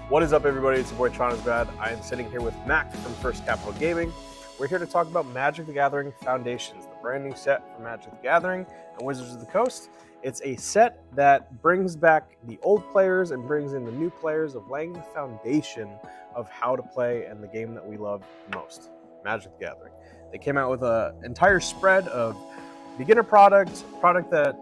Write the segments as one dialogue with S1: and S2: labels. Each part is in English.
S1: What is up, everybody? It's your boy Tronasbad. I am sitting here with Mack from First Capital Gaming. We're here to talk about Magic the Gathering Foundations, the brand new set from Magic the Gathering and Wizards of the Coast. It's a set that brings back the old players and brings in the new players of laying the foundation of how to play and the game that we love most, Magic the Gathering. They came out with an entire spread of beginner product that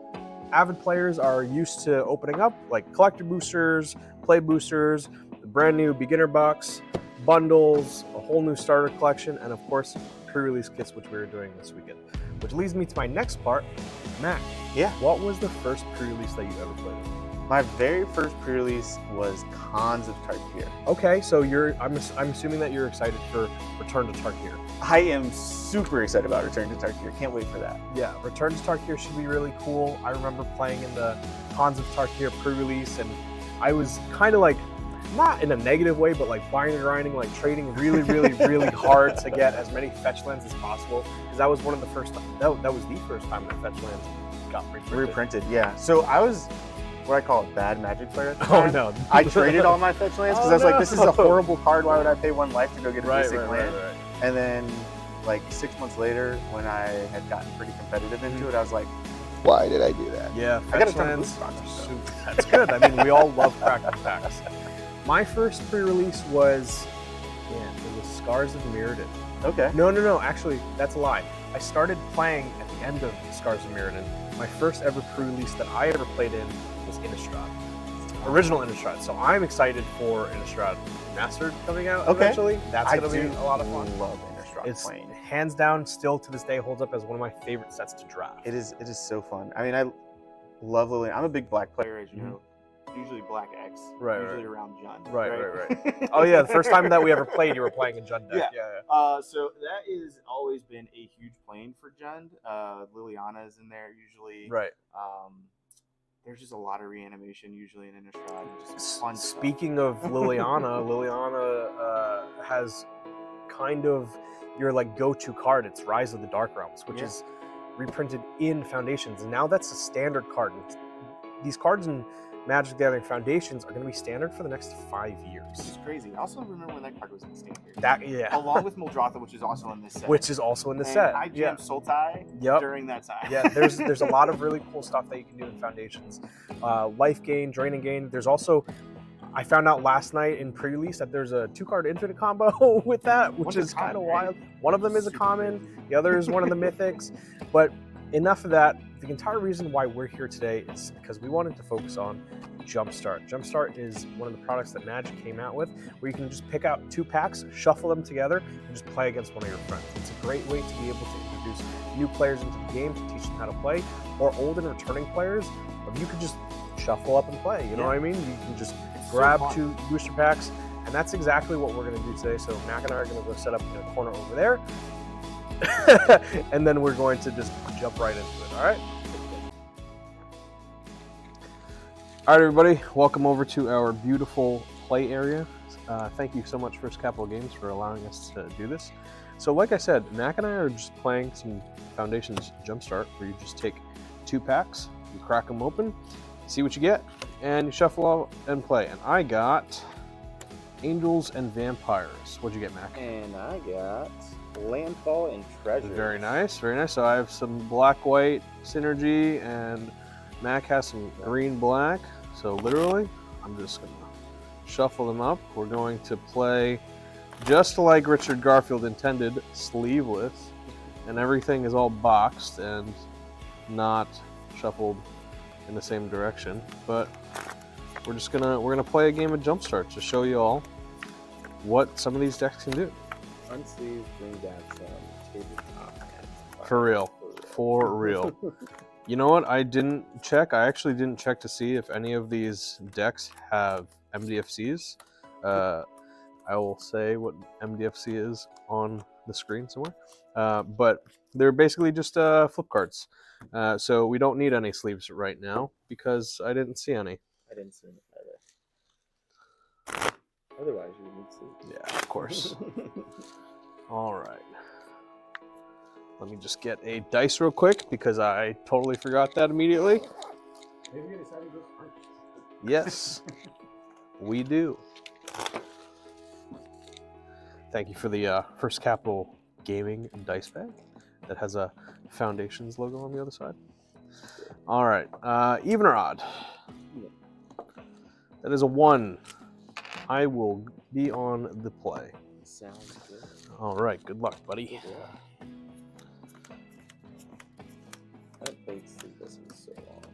S1: avid players are used to opening up, like collector boosters, play boosters, the brand new beginner box, bundles, a whole new starter collection, and of course, pre-release kits, which we were doing this weekend. Which leads me to my next part, Mac.
S2: Yeah.
S1: What was the first pre-release that you ever played?
S2: My very first pre-release was Cons of Tarkir.
S1: Okay, so I'm assuming that you're excited for Return to Tarkir.
S2: I am super excited about Return to Tarkir. Can't wait for that.
S1: Yeah, Return to Tarkir should be really cool. I remember playing in the Cons of Tarkir pre-release, and I was kind of like, not in a negative way, but like buying and grinding, like trading really, really hard to get as many fetch lands as possible. Because that was one of the first, that was the first time that fetch lands got reprinted.
S2: Yeah. So I was what I call a bad Magic player at the time.
S1: Oh no.
S2: I traded all my fetch lands because I was like, this is a horrible card. Why would I pay one life to go get a basic land?
S1: Right.
S2: And then like 6 months later, when I had gotten pretty competitive into it, I was like, why did I do that?
S1: Yeah,
S2: I got a
S1: fetch
S2: ton of
S1: lands.
S2: boost boxes.
S1: That's good. I mean, we all love cracking packs. My first pre-release was, it was Scars of Mirrodin.
S2: Okay.
S1: No. Actually, that's a lie. I started playing at the end of Scars of Mirrodin. My first ever pre-release that I ever played in was Innistrad. Original Innistrad. So I'm excited for Innistrad Mastered coming out eventually. That's going to be a lot of fun.
S2: I love Innistrad
S1: It's
S2: playing.
S1: hands down, still to this day, holds up as one of my favorite sets to draft.
S2: It is so fun. I mean, I love Liliana. I'm a big black player, as you know. Usually black X. Usually around Jund.
S1: Right. Oh yeah, the first time that we ever played, you were playing in Jund deck.
S2: Yeah. So that has always been a huge plane for Jund. Liliana is in there usually.
S1: Right.
S2: There's just a lot of reanimation usually in Innistrad. Just fun
S1: Speaking of Liliana, Liliana has kind of your like go-to card. It's Rise of the Dark Realms, which is reprinted in Foundations, and now that's a standard card. And these cards in Magic the Gathering Foundations are going to be standard for the next 5 years.
S2: It's crazy. I also remember when that card was in standard. Along with Muldrotha, which is also in this set. I jammed Sultai during that time.
S1: Yeah, there's a lot of really cool stuff that you can do in Foundations. Life gain, draining gain. There's also, I found out last night in pre-release that there's a 2-card infinite combo with that, which is kind of wild. One of them is a common, the other is one of the mythics. But enough of that. The entire reason why we're here today is because we wanted to focus on Jumpstart. Jumpstart is one of the products that Magic came out with, where you can just pick out 2 packs, shuffle them together, and just play against one of your friends. It's a great way to be able to introduce new players into the game, to teach them how to play, or old and returning players. You could just shuffle up and play, you know what I mean? You can just grab 2 booster packs, and that's exactly what we're going to do today. So Mac and I are going to go set up in a corner over there, and then we're going to just jump right into it, all right? All right, everybody, welcome over to our beautiful play area. Thank you so much, First Capital Games, for allowing us to do this. So like I said, Mac and I are just playing some Foundations Jumpstart, where you just take 2 packs, you crack them open, see what you get, and you shuffle out and play. And I got Angels and Vampires. What'd you get, Mac?
S2: And I got Landfall and Treasure.
S1: Very nice, very nice. So I have some black-white synergy, and Mac has some green-black. So literally, I'm just going to shuffle them up. We're going to play just like Richard Garfield intended, sleeveless, and everything is all boxed and not shuffled in the same direction. But we're gonna play a game of Jumpstart to show you all what some of these decks can do.
S2: Unsleeved, bring back some tabletop.
S1: For real. You know what? I didn't check. I actually didn't check to see if any of these decks have MDFCs. I will say what MDFC is on the screen somewhere. But they're basically just flip cards. So we don't need any sleeves right now because I didn't see any.
S2: I didn't see any either. Otherwise, you would need sleeves.
S1: Yeah, of course. All right. Let me just get a dice real quick because I totally forgot that immediately.
S2: Maybe you decided to go first.
S1: Yes, we do. Thank you for the First Capital Gaming dice bag that has a Foundations logo on the other side. All right, even or odd? That is a 1. I will be on the play.
S2: Sounds good.
S1: All right, good luck, buddy.
S2: Good luck. I haven't played Sleepless in so long.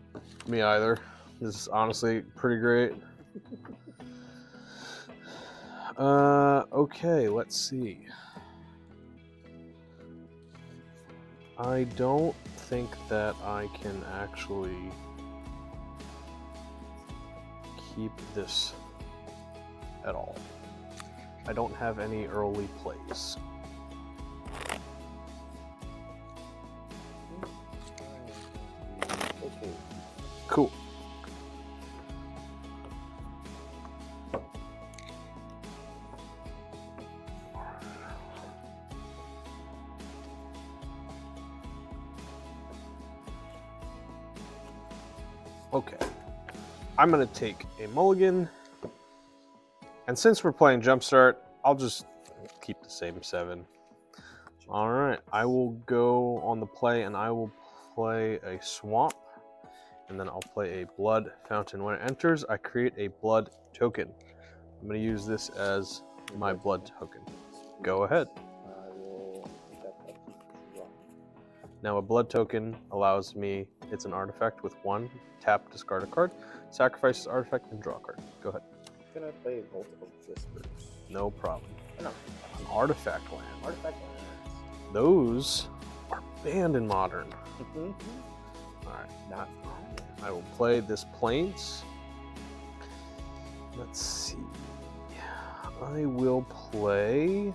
S1: Me either. This is honestly pretty great. Okay, let's see. I don't think that I can actually keep this at all. I don't have any early plays.
S2: Okay.
S1: Cool. Okay, I'm gonna take a mulligan, and since we're playing Jumpstart, I'll just keep the same 7. All right, I will go on the play, and I will play a swamp, and then I'll play a blood fountain. When it enters, I create a blood token. I'm gonna use this as my blood token. Go ahead.
S2: I will take that draw.
S1: Now a blood token allows me, it's an artifact with 1, tap, discard a card, sacrifice this artifact, and draw a card. Go ahead.
S2: I'm gonna play Vault of Whispers.
S1: No problem.
S2: No.
S1: An artifact land.
S2: Artifact lands.
S1: Those are banned in Modern. Alright.
S2: Not
S1: I will play this Plains. Let's see. I will play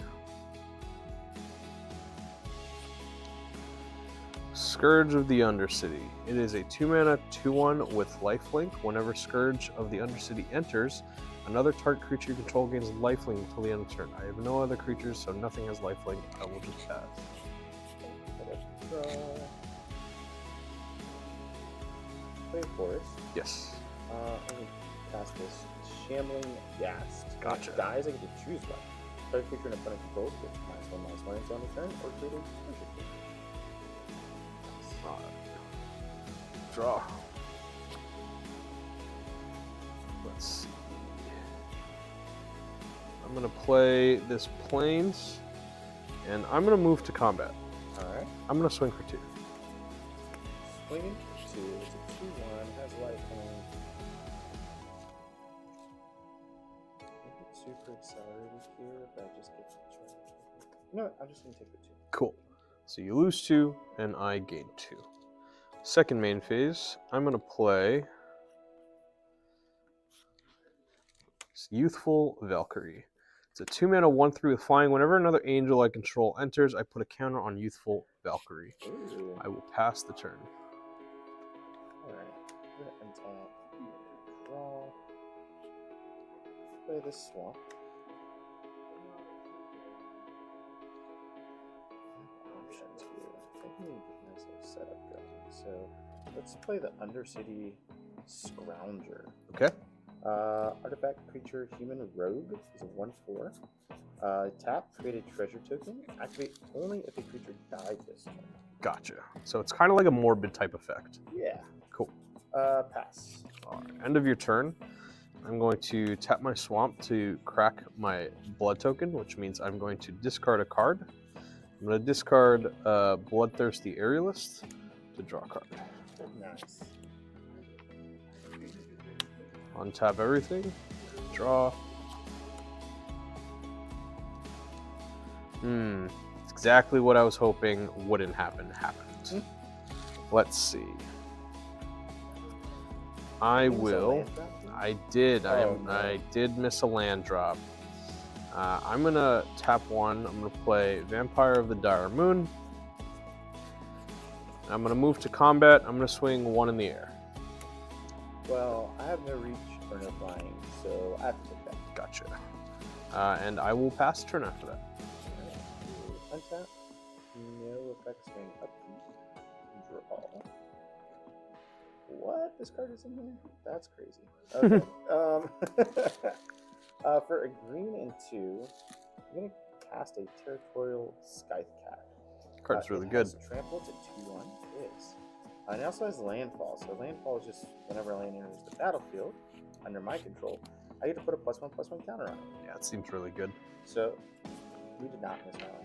S1: Scourge of the Undercity. It is a 2-mana 2/1 with lifelink. Whenever Scourge of the Undercity enters, another target creature you control gains lifelink until the end of the turn. I have no other creatures, so nothing has lifelink. I will just pass.
S2: Play Forest.
S1: Yes.
S2: I'm going to cast this Shambling Ghast.
S1: Gotcha.
S2: If it dies, I get to choose one. Target creature in opponent controls gets -1/-1 until end of turn, or create a treasure creature.
S1: Draw. Let's see. I'm going to play this Plains, and I'm going to move to combat.
S2: Alright.
S1: I'm going to swing for 2.
S2: Swinging for 2. It's a 2/1. Has lifelink. I get super accelerated here if I just get the charge. You know what? I'm just going to take the 2.
S1: Cool. So you lose 2, and I gain 2. Second main phase, I'm going to play Youthful Valkyrie. It's a 2-mana 1/3 with flying. Whenever another angel I control enters, I put a counter on Youthful Valkyrie.
S2: Ooh.
S1: I will pass the turn.
S2: Alright. I'm going to untap. Draw. Play this swamp. Options here. I think we need to get myself set up going. So let's play the Undercity Scrounger.
S1: Okay.
S2: Artifact creature human rogue is a 1/4. Tap, create a treasure token. Activate only if a creature died this turn.
S1: Gotcha. So it's kind of like a morbid type effect.
S2: Yeah.
S1: Cool.
S2: Pass.
S1: All right. End of your turn. I'm going to tap my swamp to crack my blood token, which means I'm going to discard a card. I'm going to discard Bloodthirsty Aerialist to draw a card.
S2: Nice.
S1: Untap everything. Draw. It's exactly what I was hoping wouldn't happen. Happened. Let's see. I will. I did. I did miss a land drop. I'm gonna tap 1. I'm gonna play Vampire of the Dire Moon. I'm gonna move to combat. I'm gonna swing 1 in the air.
S2: Well, I have no reach or no flying, so I have to take that.
S1: Gotcha. And I will pass the turn after that.
S2: Untap. No effects being upkeep. Draw. What? This card is in here? That's crazy. Okay. For a green and 2, I'm gonna cast a Territorial Scythe Cat.
S1: Card's really
S2: it
S1: good.
S2: has trample to 2/1. It is. And it also has landfall. So landfall is just whenever a land enters the battlefield under my control, I get to put a +1/+1 counter on it.
S1: Yeah, it seems really good.
S2: So we did not miss my land.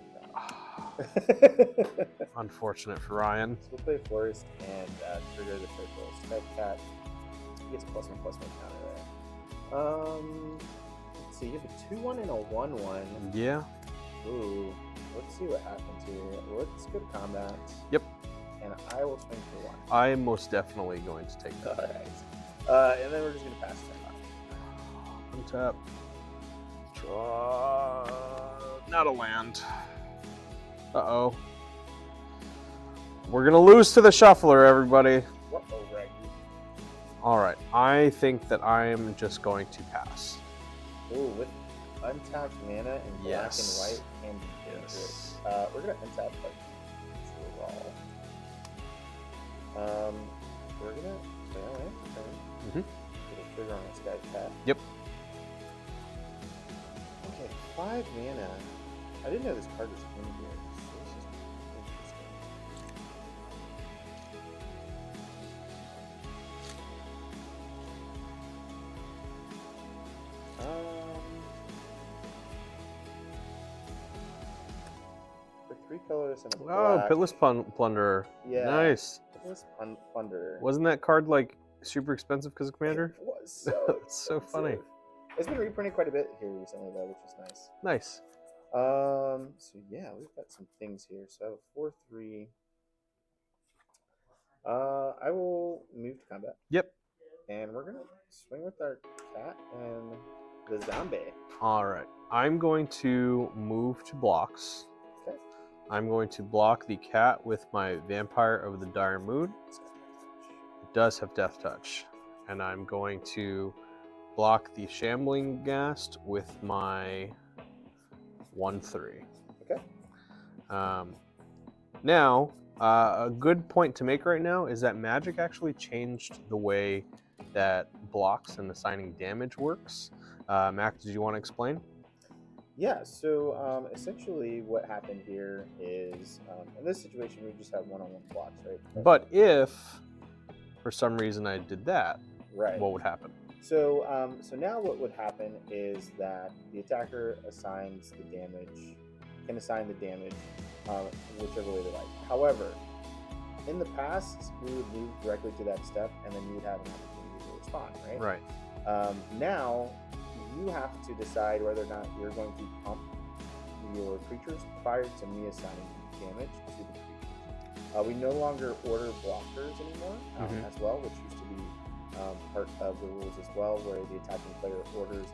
S1: Unfortunate for Ryan.
S2: So we'll play Florist and trigger the Territorial Scythe Cat. He gets a +1/+1 counter there. Let's see, you have a 2/1 and a 1/1.
S1: Yeah.
S2: Ooh, let's see what happens here. Let's go combat.
S1: Yep.
S2: And I will swing for 1.
S1: I am most definitely going to take that.
S2: Alright. And then we're just going to pass turn.
S1: Untap. Draw. Not a land. Uh-oh. We're going to lose to the shuffler, everybody.
S2: Uh-oh, right.
S1: All right. I think that I am just going to pass.
S2: Ooh, with untapped mana and black and white can be dangerous. We're going to untap like draw. We're going to play our land turn. Get a trigger on this guy's cat.
S1: Yep.
S2: Okay, 5 mana. I didn't know this card was in here. So this is interesting. For 3 colors and a black.
S1: Oh, Pitless Plunderer.
S2: Yeah.
S1: Nice.
S2: Pitless Plunderer.
S1: Wasn't that card like super expensive because of Commander?
S2: It was so
S1: It's so funny.
S2: It's been reprinted quite a bit here recently, though, which is nice.
S1: Nice.
S2: So yeah, we've got some things here. So I have a 4/3. I will move to combat.
S1: Yep.
S2: And we're gonna swing with our cat and the zombie.
S1: All right. I'm going to move to blocks.
S2: Okay.
S1: I'm going to block the cat with my Vampire of the Dire Moon. It does have Death Touch. And I'm going to block the Shambling Ghast with my 1/3.
S2: Okay.
S1: Now, a good point to make right now is that Magic actually changed the way that blocks and assigning damage works. Mack, did you want to explain?
S2: Yeah, so essentially what happened here is, in this situation, we just have one-on-one blocks, right?
S1: But if, for some reason, I did that,
S2: right.
S1: What would happen?
S2: So, so now what would happen is that the attacker assigns the damage, can assign the damage whichever way they like. However, in the past, we would move directly to that step, and then you would have an opportunity to respond, right?
S1: Right.
S2: Now, you have to decide whether or not you're going to pump your creatures prior to me assigning damage to the creatures. We no longer order blockers anymore as well, which used to be part of the rules as well, where the attacking player orders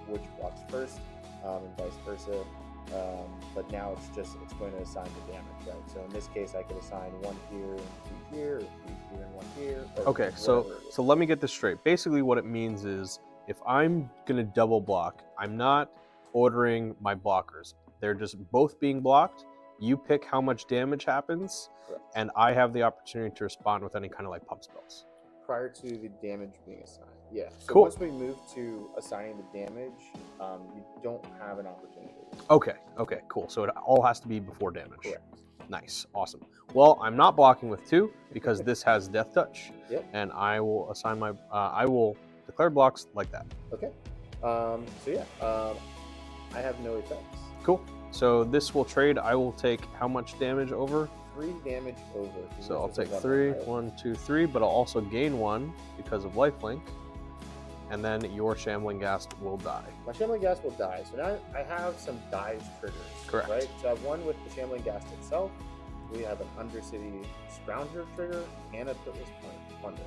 S2: which blocks first and vice versa. But now it's going to assign the damage, right? So in this case, I could assign 1 here and 3 here, or 3 here and 1 here.
S1: Okay, so let me get this straight. Basically, what it means is if I'm gonna double block, I'm not ordering my blockers. They're just both being blocked. You pick how much damage happens,
S2: correct,
S1: and I have the opportunity to respond with any kind of like pump spells.
S2: Prior to the damage being assigned. Yeah. So
S1: cool.
S2: Once we move to assigning the damage, you don't have an opportunity.
S1: Okay, cool. So it all has to be before damage.
S2: Correct.
S1: Nice, awesome. Well, I'm not blocking with 2 because this has Death Touch.
S2: Yep.
S1: And I will assign my, I will declare blocks like that.
S2: Okay. So yeah, I have no effects.
S1: Cool. So this will trade. I will take how much damage over?
S2: 3 damage over.
S1: So I'll take 3, 1, 2, 3, but I'll also gain 1 because of lifelink. And then your Shambling Ghast will die.
S2: My Shambling Ghast will die. So now I have some dive triggers.
S1: Correct.
S2: Right? So I have one with the Shambling Ghast itself. We have an Undercity Scrounger trigger and a Pitless Plunder.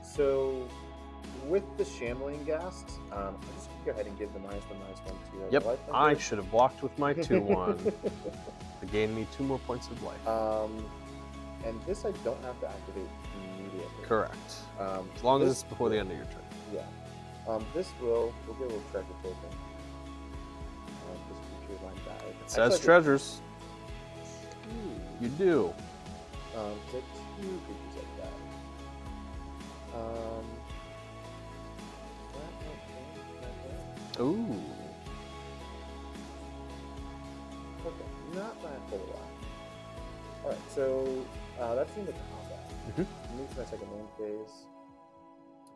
S2: So with the Shambling Ghast, I'll just go ahead and give the -1/-1 to
S1: Yep,
S2: life
S1: I should have blocked with my 2/1 to gain me 2 more points of life.
S2: And this I don't have to activate immediately.
S1: Correct. As long as it's before the end of your turn.
S2: Yeah. This we'll get a little treasure token. This creature line died.
S1: It says treasures.
S2: 2.
S1: You do.
S2: So 2 creatures like that.
S1: Ooh.
S2: pull a lot. Alright, so that's the end of combat. Move to my second main phase.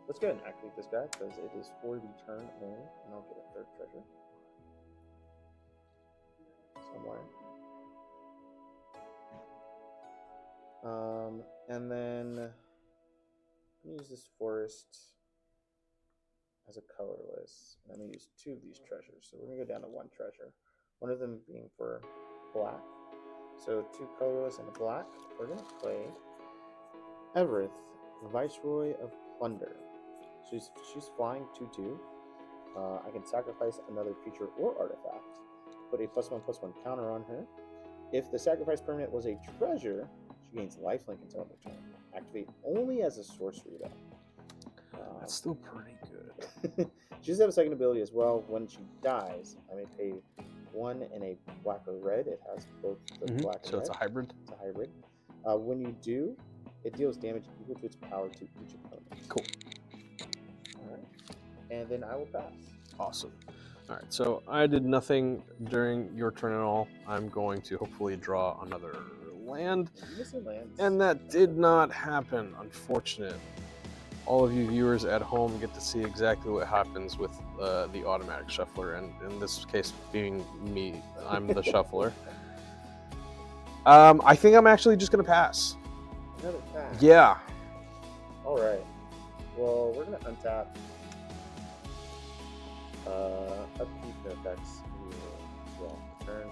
S2: Let's go ahead and activate this guy because it is for the turn only, and I'll get a third treasure somewhere. And then I'm gonna use this forest as a colorless, and I'm gonna use 2 of these treasures. So we're gonna go down to 1 treasure. One of them being for black. So 2 colorless and a black. We're gonna play Evereth, Viceroy of Plunder. She's flying 2/2. I can sacrifice another creature or artifact. Put a +1/+1 counter on her. If the sacrifice permanent was a treasure, she gains lifelink until end of turn. Activate only as a sorcery though.
S1: That's still pretty good.
S2: She does have a second ability as well. When she dies, I may pay 1 and a black or red. It has both the black and
S1: So
S2: red.
S1: it's a hybrid?
S2: It's a hybrid. When you do, it deals damage equal to its power to each opponent.
S1: Cool.
S2: Alright. And then I will pass.
S1: Awesome. All right, so I did nothing during your turn at all. I'm going to hopefully draw another land.
S2: You missing lands.
S1: And that did not happen, unfortunate. All of you viewers at home get to see exactly what happens with the automatic shuffler, and in this case being me, I'm the shuffler. I think I'm actually just going to pass.
S2: Another pass.
S1: Yeah.
S2: Alright. Well, we're going to untap upkeep no effects. Well, turn.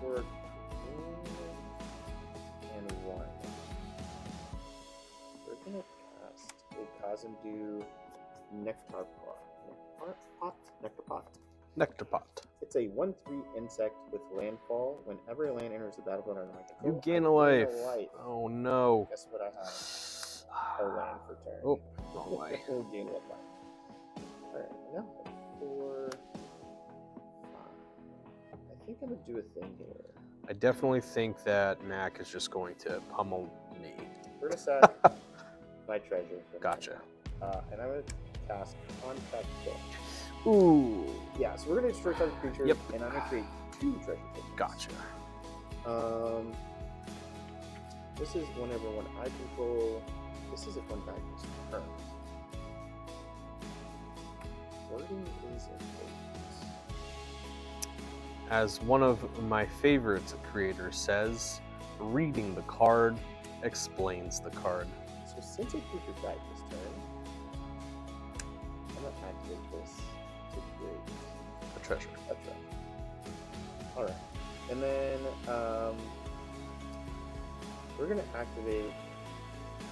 S2: For and 1. We're gonna cast a Kazandu Nectar
S1: Nectar Pot.
S2: It's a 1/3 insect with landfall. Whenever a land enters the battlefield under my control,
S1: You gain
S2: I
S1: a life.
S2: life.
S1: Oh no.
S2: Guess what I have? A land for turn.
S1: Oh, no way.
S2: We'll gain 1 life. Alright, now for 5. I think I'm gonna do a thing here.
S1: I definitely think that Mack is just going to pummel me.
S2: We're gonna sack my treasure.
S1: Gotcha.
S2: And I'm gonna cast Contact Kill.
S1: Ooh.
S2: Yeah, so we're gonna destroy target creatures,
S1: Yep.
S2: and I'm gonna create 2 treasure tokens.
S1: Gotcha.
S2: This is whenever one I control. This is if one dies turn. Wording is important.
S1: As one of my favorite creators says, reading the card explains the card.
S2: So since a creature died this turn, I'm gonna activate this to create
S1: A treasure.
S2: a treasure. Alright. And then we're gonna activate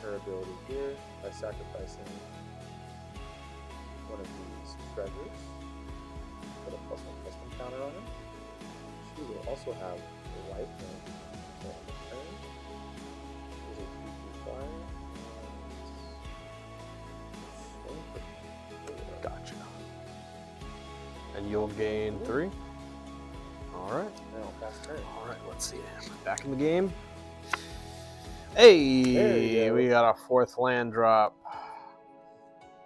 S2: her ability here by sacrificing one of these treasures. Put a +1/+1 counter on it. She will also have a life link until end of turn. There's a 3/3 fire. And swing for 4.
S1: Gotcha. And you'll gain 3. All right.
S2: And I'll pass turn.
S1: All right, let's see. Back in the game.
S2: There
S1: Hey,
S2: you go.
S1: we got a 4th land drop.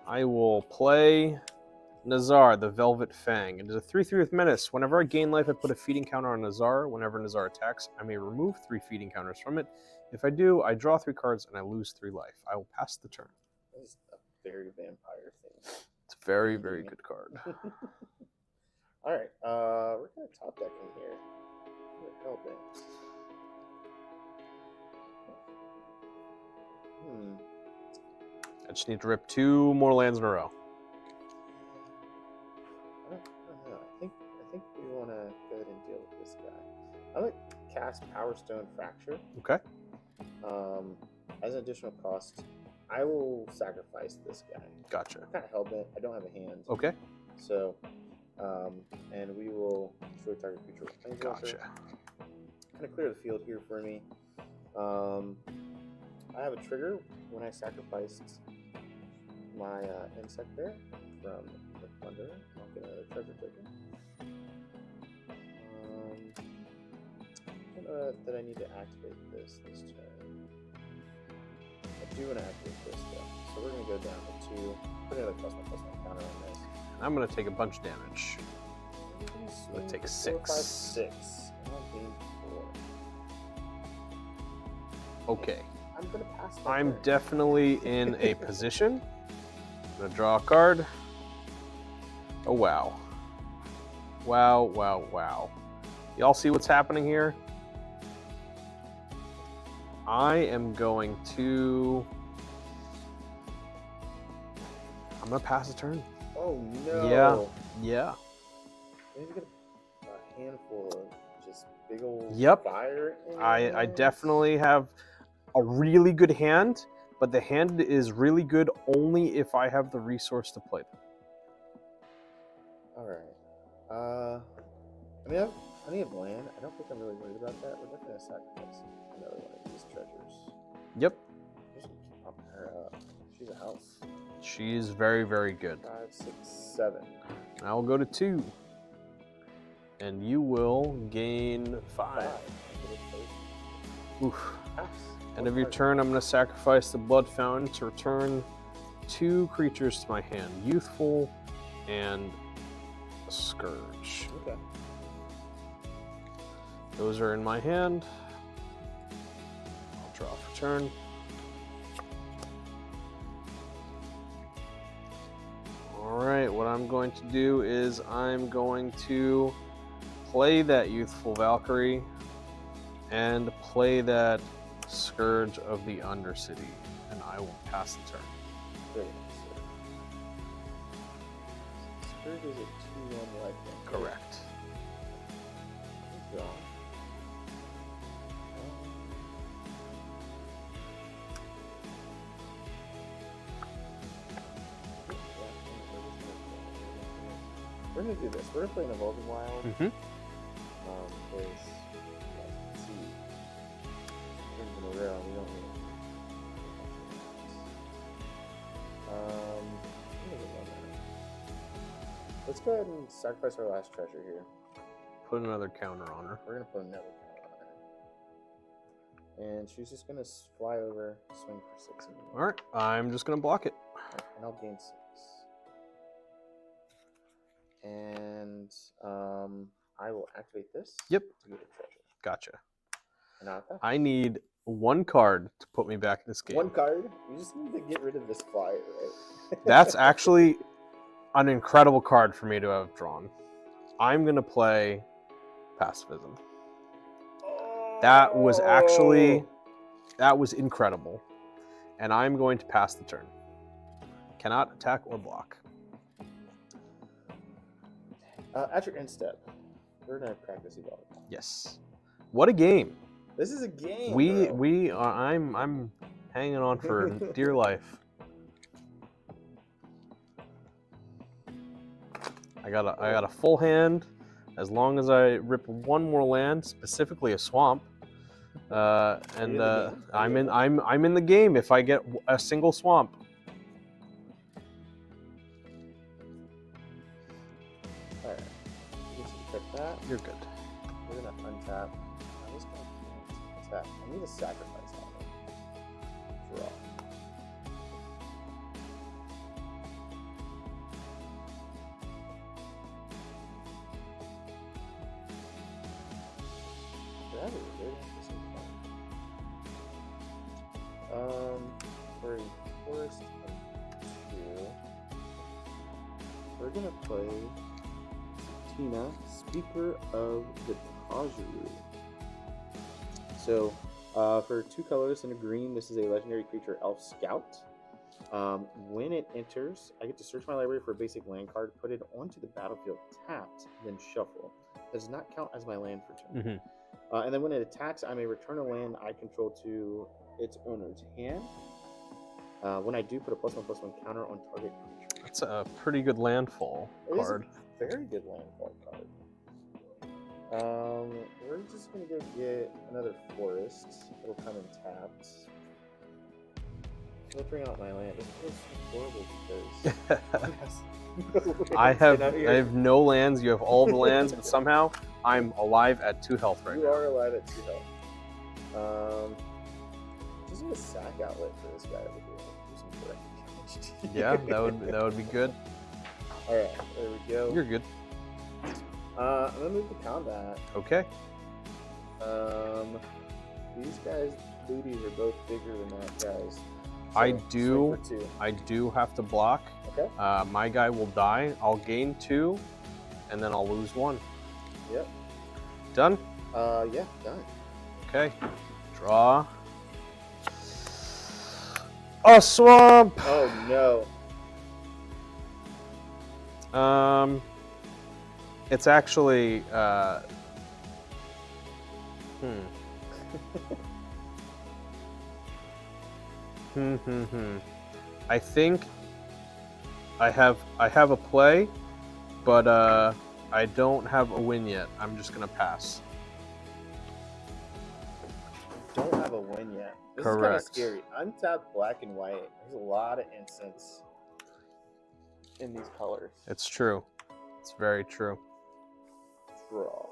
S1: I will play Nazar, the Velvet Fang. It is a 3/3 with menace. Whenever I gain life, I put a feeding counter on Nazar. Whenever Nazar attacks, I may remove 3 feeding counters from it. If I do, I draw 3 cards and I lose 3 life. I will pass the turn.
S2: That is a very vampire thing.
S1: It's a very, very good card.
S2: Alright, we're gonna top deck in here. We're hellbent.
S1: I just need to rip 2 more lands in a row.
S2: I don't know. I think we want to go ahead and deal with this guy. I'm gonna cast Power Stone Fracture.
S1: Okay.
S2: As an additional cost, I will sacrifice this guy.
S1: Gotcha.
S2: I'm kind of hellbent. I don't have a hand.
S1: Okay.
S2: So, and we will destroy target creature with Planeswalker.
S1: Gotcha.
S2: Kind of clear the field here for me. I have a trigger when I sacrificed my insect there from the plunder. I'll get another treasure token. I don't know that I need to activate this turn. I do want to activate this though. So we're going to go down to 2. Put another +1/+1 counter on this.
S1: I'm going to take a bunch of damage. I'm going to take 6.
S2: 4, 5, 6. And I'll gain 4.
S1: Okay.
S2: I'm going to pass that
S1: I'm
S2: turn.
S1: definitely in a position. I'm going to draw a card. Oh, wow. Wow, wow, wow. Y'all see what's happening here? I am going to... I'm going to pass a turn.
S2: Oh, no.
S1: Yeah.
S2: Maybe get a handful of just big old
S1: Yep.
S2: fire.
S1: I definitely have a really good hand, but the hand is really good only if I have the resource to play them.
S2: All right. I mean, I have plenty of land. I don't think I'm really worried about that. We're definitely going to sacrifice another one of these treasures.
S1: Yep.
S2: I'm just going to keep pumping her up. She's a house.
S1: She's very, very good.
S2: 5, 6, 7.
S1: I will go to 2. And you will gain 5. Oof. End of your turn, I'm going to sacrifice the Blood Fountain to return 2 creatures to my hand. Youthful and Scourge.
S2: Okay.
S1: Those are in my hand. I'll draw for turn. Alright, what I'm going to do is I'm going to play that Youthful Valkyrie and play that Scourge of the Undercity, and I will pass the turn.
S2: Very nice. Scourge is a 2/1 life.
S1: Correct.
S2: Draw. We're gonna do this. We're gonna play an Evolving Wild.
S1: Mm-hmm.
S2: Because let's see. Turns in a row. We don't need. Let's go ahead and sacrifice our last treasure here.
S1: Put another counter on her.
S2: We're gonna put another counter on her. And she's just gonna fly over, swing for 6.
S1: Alright, I'm just gonna block it.
S2: And I'll gain 6. And I will activate this.
S1: Yep.
S2: To get a treasure.
S1: Gotcha.
S2: And now attack.
S1: I need 1 card to put me back in this game.
S2: 1 card. You just need to get rid of this flyer, right?
S1: That's actually an incredible card for me to have drawn. I'm gonna play Pacifism. That was incredible. And I'm going to pass the turn. Cannot attack or block.
S2: At your end step, we're gonna practice Evolving.
S1: Yes. What a game.
S2: This is a game.
S1: I'm hanging on for dear life. I got a full hand. As long as I rip 1 more land, specifically a swamp, and I'm in the game if I get a single swamp.
S2: All right. You can check that.
S1: You're good.
S2: We're gonna untap. I'm just gonna attack. I need to sacrifice on it. Draw. That is a very interesting card. For a forest and 2, we're gonna play Tina, Speaker of the Tajaru. So, for 2 colors and a green, this is a legendary creature, Elf Scout. When it enters, I get to search my library for a basic land card, put it onto the battlefield tapped, then shuffle. That does not count as my land for turn.
S1: Mm-hmm.
S2: And then when it attacks, I may return a land I control to its owner's hand. When I do, put a +1/+1 counter on target creature.
S1: That's a pretty good landfall card.
S2: It is a very good landfall card. We're just gonna go get another forest. It'll come in tapped. It'll bring out my land. It feels so horrible because
S1: I have no lands. You have all the lands, but somehow I'm alive at 2 health right
S2: you
S1: now.
S2: are alive at 2 health. Just need a sack outlet for this guy over here. Do some correcting.
S1: Yeah, that would be good.
S2: All right, there we go.
S1: You're good.
S2: I'm gonna move to combat.
S1: Okay.
S2: These guys' booties are both bigger than that guy's. So
S1: I
S2: swing for 2.
S1: do have to block.
S2: Okay.
S1: My guy will die. I'll gain 2, and then I'll lose 1.
S2: Yep.
S1: Done?
S2: Yeah, done.
S1: Okay. Draw. A swamp!
S2: Oh no.
S1: It's actually, I think I have a play, but I don't have a win yet. I'm just gonna pass.
S2: Don't have a win yet. This
S1: Correct.
S2: is kind of scary. Untapped black and white. There's a lot of instants in these colors.
S1: It's true. It's very true.
S2: Draw.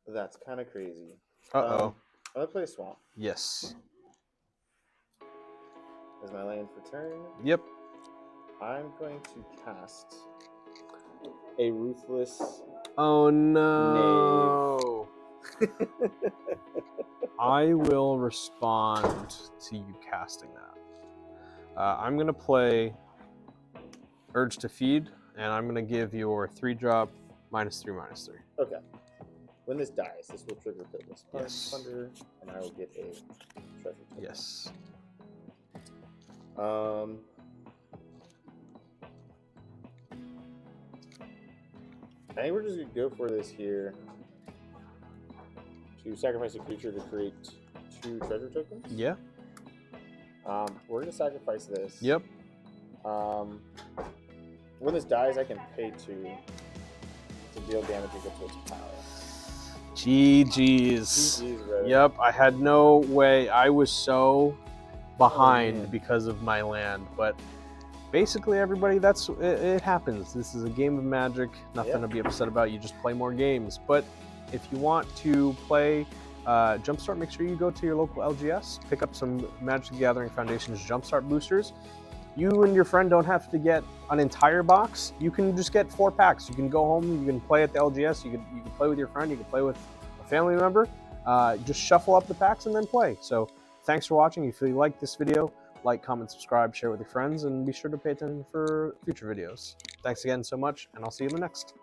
S2: That's kind of crazy.
S1: Uh-oh.
S2: I'm gonna play a swamp
S1: Yes.
S2: as my land for turn.
S1: Yep.
S2: I'm going to cast a ruthless.
S1: Oh no. I will respond to you casting that. I'm going to play Urge to Feed, and I'm going to give your 3-drop -3/-3.
S2: Okay. When this dies, this will trigger Pitless
S1: Yes.
S2: Thunder, and I will get a treasure token.
S1: Yes.
S2: I think we're just gonna go for this here. To sacrifice a creature to create 2 treasure tokens.
S1: Yeah.
S2: We're gonna sacrifice this.
S1: Yep.
S2: When this dies, I can pay 2 to deal damage equal to its power.
S1: GG's.
S2: GG's, brother.
S1: Yep. I had no way. I was so behind
S2: man.
S1: because of my land, but basically, everybody, that's it happens. This is a game of Magic. Nothing to be upset about. You just play more games. But if you want to play Jumpstart, make sure you go to your local LGS, pick up some Magic the Gathering Foundations Jumpstart boosters. You and your friend don't have to get an entire box. You can just get 4 packs. You can go home. You can play at the LGS. You can play with your friend. You can play with a family member. Just shuffle up the packs and then play. So thanks for watching. If you like this video, like, comment, subscribe, share with your friends, and be sure to pay attention for future videos. Thanks again so much, and I'll see you in the next.